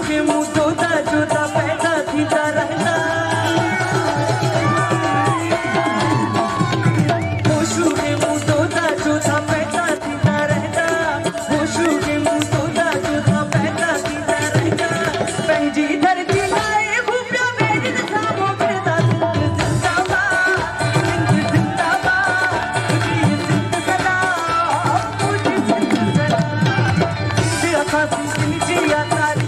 के मुँह जोता जोता पैदा थींदा रहंदा होशू के मुँह जोता जोता पैदा थींदा रहंदा होशू के मुँह जोता जोता पैदा थींदा रहंदा पंहिंजी धरती लाइ हू पिया वेॾनि साम्हूं फिरंदा जिंदाबाद जिंदाबाद तुंहिंजी सिंध सदा मुंहिंजी अखां सिंध जी आज़ादी